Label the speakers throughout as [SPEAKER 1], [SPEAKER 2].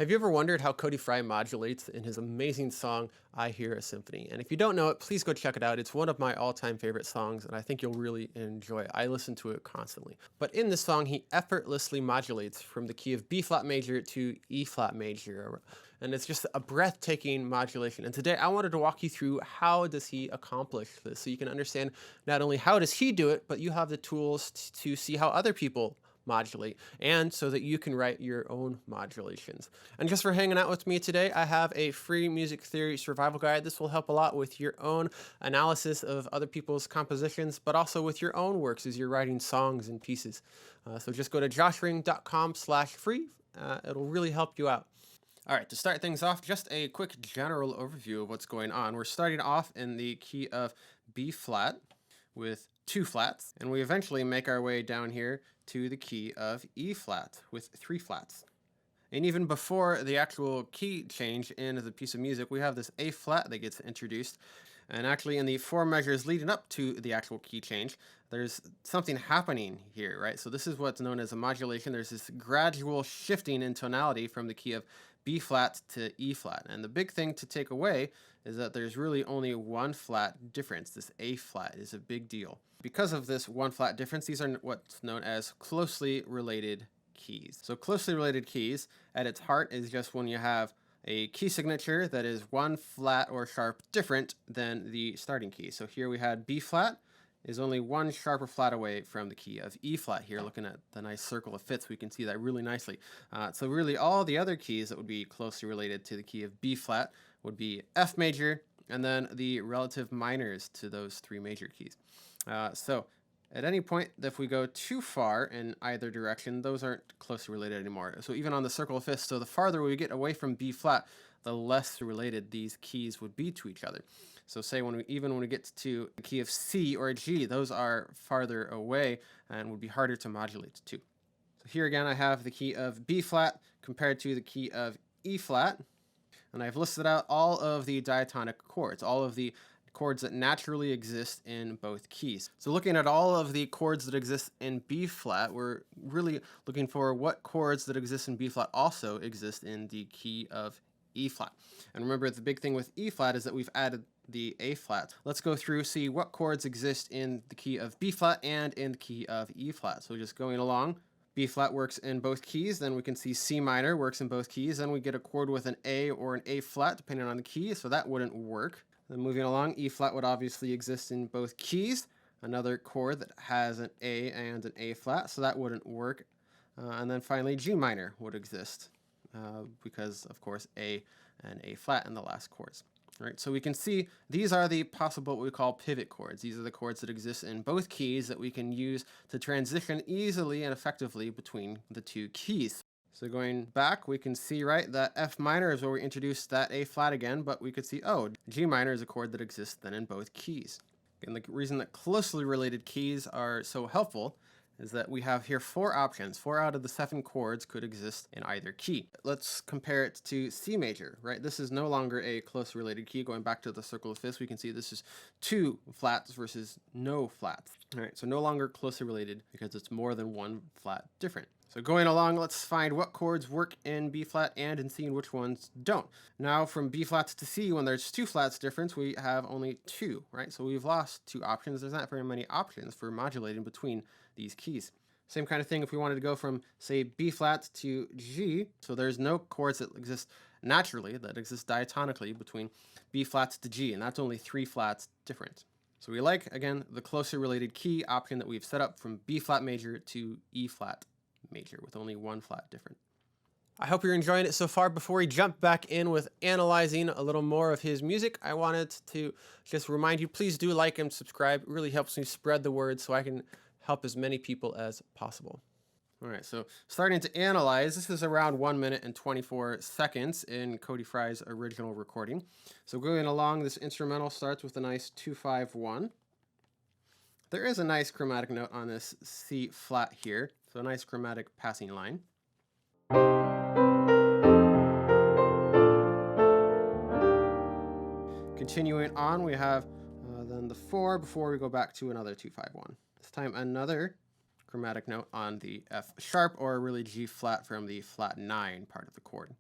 [SPEAKER 1] Have you ever wondered how Cody Fry modulates in his amazing song, I Hear a Symphony? And if you don't know it, please go check it out. It's one of my all-time favorite songs, and I think you'll really enjoy it. I listen to it constantly. But in this song, he effortlessly modulates from the key of B flat major to E flat major. And it's just a breathtaking modulation. And today I wanted to walk you through how does he accomplish this, so you can understand not only how does he do it, but you have the tools to see how other people modulate, and so that you can write your own modulations. And just for hanging out with me today, I have a free music theory survival guide. This will help a lot with your own analysis of other people's compositions, but also with your own works as you're writing songs and pieces. So just go to joshring.com/free. It'll really help you out. All right, to start things off, just a quick general overview of what's going on. We're starting off in the key of B flat with 2 flats, and we eventually make our way down here to the key of E flat with 3 flats. And even before the actual key change in the piece of music, we have this A flat that gets introduced. And actually in the 4 measures leading up to the actual key change, there's something happening here, right? So this is what's known as a modulation. There's this gradual shifting in tonality from the key of B flat to E flat. And the big thing to take away is that there's really only 1 flat difference. This A flat is a big deal. Because of this 1 flat difference, these are what's known as closely related keys. So closely related keys at its heart is just when you have a key signature that is 1 flat or sharp different than the starting key. So here we had B flat is only 1 sharper flat away from the key of E flat here. Looking at the nice circle of fifths, we can see that really nicely. So really all the other keys that would be closely related to the key of B flat would be F major, and then the relative minors to those 3 major keys. So at any point, if we go too far in either direction, those aren't closely related anymore. So even on the circle of fifths, so the farther we get away from B flat, the less related these keys would be to each other. So say even when we get to the key of C or G, those are farther away and would be harder to modulate to. So here again, I have the key of B flat compared to the key of E flat. And I've listed out all of the diatonic chords, all of the chords that naturally exist in both keys. So looking at all of the chords that exist in B flat, we're really looking for what chords that exist in B flat also exist in the key of E flat. And remember, the big thing with E flat is that we've added the A flat. Let's go through, see what chords exist in the key of B flat and in the key of E flat. So just going along, B flat works in both keys, then we can see C minor works in both keys, then we get a chord with an A or an A flat depending on the key, so that wouldn't work. Then moving along, E flat would obviously exist in both keys, another chord that has an A and an A flat, so that wouldn't work. And then finally G minor would exist because of course A and A flat in the last chords. Right, so we can see these are the possible what we call pivot chords. These are the chords that exist in both keys that we can use to transition easily and effectively between the 2 keys. So going back, we can see, right, that F minor is where we introduced that A flat again, but we could see, oh, G minor is a chord that exists then in both keys. And the reason that closely related keys are so helpful is that we have here 4 options. 4 out of the 7 chords could exist in either key. Let's compare it to C major, right? This is no longer a close related key. Going back to the circle of fifths, we can see this is 2 flats versus no flats. All right, so no longer closely related because it's more than 1 flat different. So going along, let's find what chords work in B flat and in C and which ones don't. Now from B flat to C, when there's 2 flats difference, we have only 2, right? So we've lost 2 options. There's not very many options for modulating between these keys. Same kind of thing if we wanted to go from, say, B flat to G. So there's no chords that exist naturally, that exist diatonically between B flat to G, and that's only 3 flats different. So we like, again, the closely related key option that we've set up from B flat major to E flat major with only 1 flat different. I hope you're enjoying it so far. Before we jump back in with analyzing a little more of his music, I wanted to just remind you, please do like and subscribe. It really helps me spread the word so I can help as many people as possible. All right, so starting to analyze, this is around 1 minute and 24 seconds in Cody Fry's original recording. So going along, this instrumental starts with a nice 2-5-1. There is a nice chromatic note on this C flat here, so a nice chromatic passing line. Continuing on, we have then the 4 before we go back to another 2-5-1. This time another chromatic note on the F sharp, or really G flat from the flat 9 part of the chord.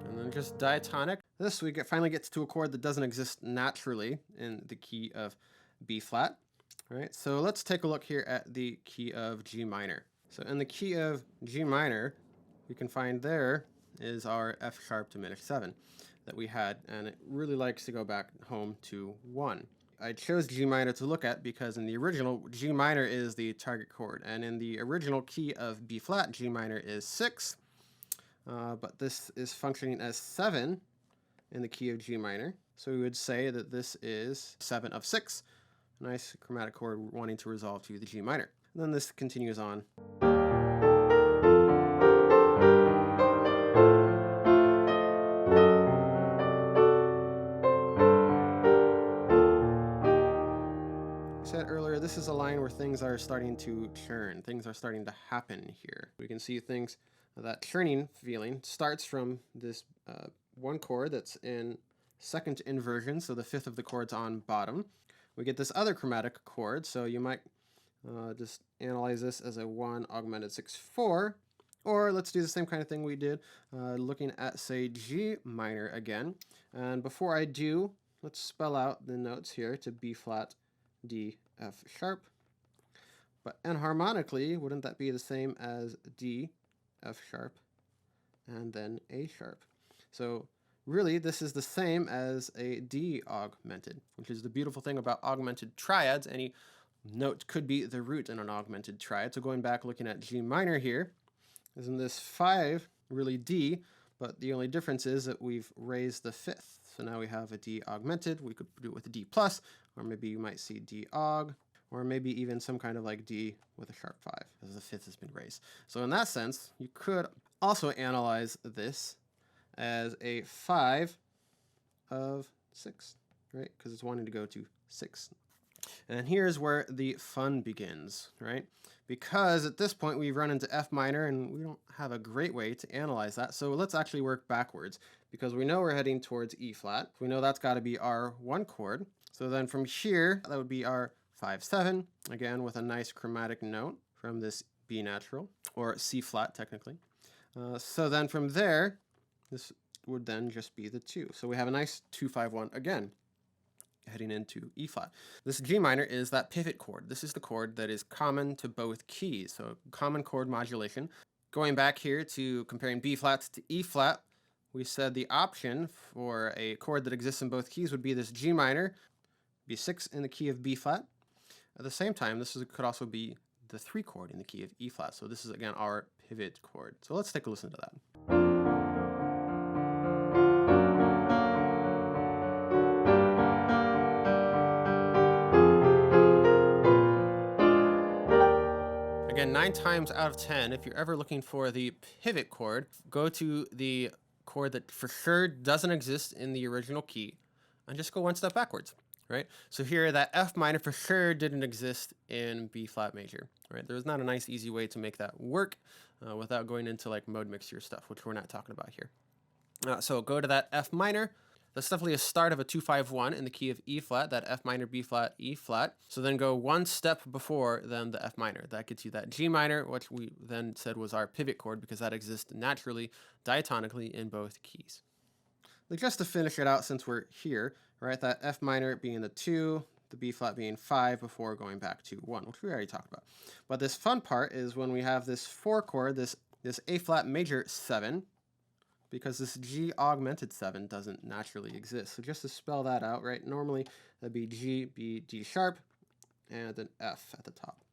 [SPEAKER 1] And then just diatonic. This we finally gets to a chord that doesn't exist naturally in the key of B flat. All right, so let's take a look here at the key of G minor. So in the key of G minor, we can find there is our F sharp diminished 7 that we had, and it really likes to go back home to 1. I chose G minor to look at because in the original, G minor is the target chord, and in the original key of B flat, G minor is 6, but this is functioning as 7 in the key of G minor. So we would say that this is 7 of 6, a nice chromatic chord wanting to resolve to the G minor. And then this continues on. Said earlier, this is a line where things are starting to churn. Things are starting to happen here. We can see things, that churning feeling starts from this one chord that's in second inversion, so the fifth of the chords on bottom. We get this other chromatic chord, so you might just analyze this as a 1 augmented 6/4, or let's do the same kind of thing we did looking at, say, G minor again. And before I do, let's spell out the notes here to B flat, D, F sharp. But enharmonically, wouldn't that be the same as D, F sharp, and then A sharp? So really, this is the same as a D augmented, which is the beautiful thing about augmented triads. Any note could be the root in an augmented triad. So going back, looking at G minor here, isn't this 5 really D? But the only difference is that we've raised the fifth. So now we have a D augmented. We could do it with a D plus, or maybe you might see D aug, or maybe even some kind of like D with a sharp 5, as the fifth has been raised. So in that sense, you could also analyze this as a 5 of 6, right? Because it's wanting to go to 6. And here's where the fun begins, right? Because at this point we've run into F minor and we don't have a great way to analyze that. So let's actually work backwards, because we know we're heading towards E flat. We know that's got to be our 1 chord. So then from here, that would be our 5/7, again with a nice chromatic note from this B natural, or C flat technically. So then from there, this would then just be the 2. So we have a nice 2/5/1 again, heading into E flat. This G minor is that pivot chord. This is the chord that is common to both keys, so common chord modulation. Going back here to comparing B flat to E flat, we said the option for a chord that exists in both keys would be this G minor, be 6 in the key of B flat. At the same time, this could also be the 3 chord in the key of E flat. So this is again our pivot chord. So let's take a listen to that. Again, 9 times out of 10, if you're ever looking for the pivot chord, go to the chord that for sure doesn't exist in the original key and just go one step backwards, right? So here, that F minor for sure didn't exist in B flat major, right? There's not a nice, easy way to make that work without going into like mode mixture stuff, which we're not talking about here. So go to that F minor. That's definitely a start of a 2/5/1 in the key of E flat, that F minor, B flat, E flat. So then go one step before then the F minor. That gets you that G minor, which we then said was our pivot chord because that exists naturally, diatonically in both keys. But just to finish it out, since we're here, right, that F minor being the 2, the B flat being 5 before going back to 1, which we already talked about. But this fun part is when we have this 4 chord, this A flat major 7, because this G augmented 7 doesn't naturally exist. So just to spell that out, right, normally that'd be G, B, D sharp, and an F at the top.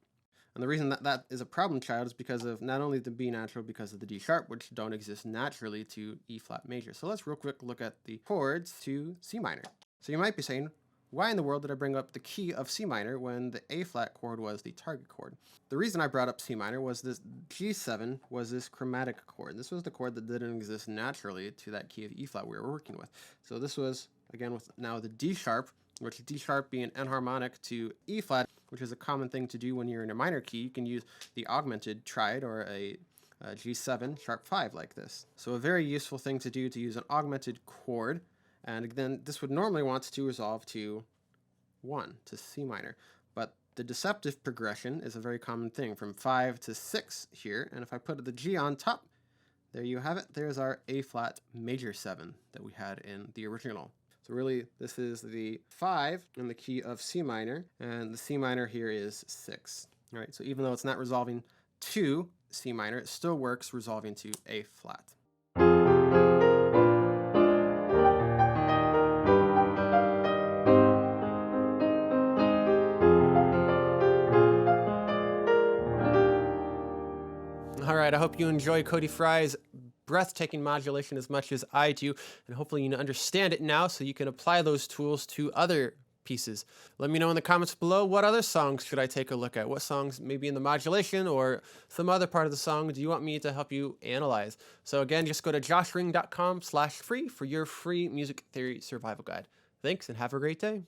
[SPEAKER 1] And the reason that that is a problem child is because of not only the B natural, because of the D sharp, which don't exist naturally to E flat major. So let's real quick look at the chords to C minor. So you might be saying, why in the world did I bring up the key of C minor when the A flat chord was the target chord? The reason I brought up C minor was this G7 was this chromatic chord. This was the chord that didn't exist naturally to that key of E flat we were working with. So this was, again, with now the D sharp, which D sharp being enharmonic to E flat, which is a common thing to do when you're in a minor key. You can use the augmented triad or a G7 sharp 5 like this. So a very useful thing to do to use an augmented chord. And then this would normally want to resolve to 1, to C minor. But the deceptive progression is a very common thing, from 5 to 6 here. And if I put the G on top, there you have it. There's our A flat major 7 that we had in the original. So really, this is the 5 in the key of C minor, and the C minor here is 6. All right, so even though it's not resolving to C minor, it still works resolving to A flat. All right, I hope you enjoy Cody Fry's breathtaking modulation as much as I do, and hopefully you understand it now so you can apply those tools to other pieces. Let me know in the comments below, what other songs should I take a look at? What songs, maybe in the modulation or some other part of the song, do you want me to help you analyze? So again, just go to joshring.com/free for your free music theory survival guide. Thanks and have a great day.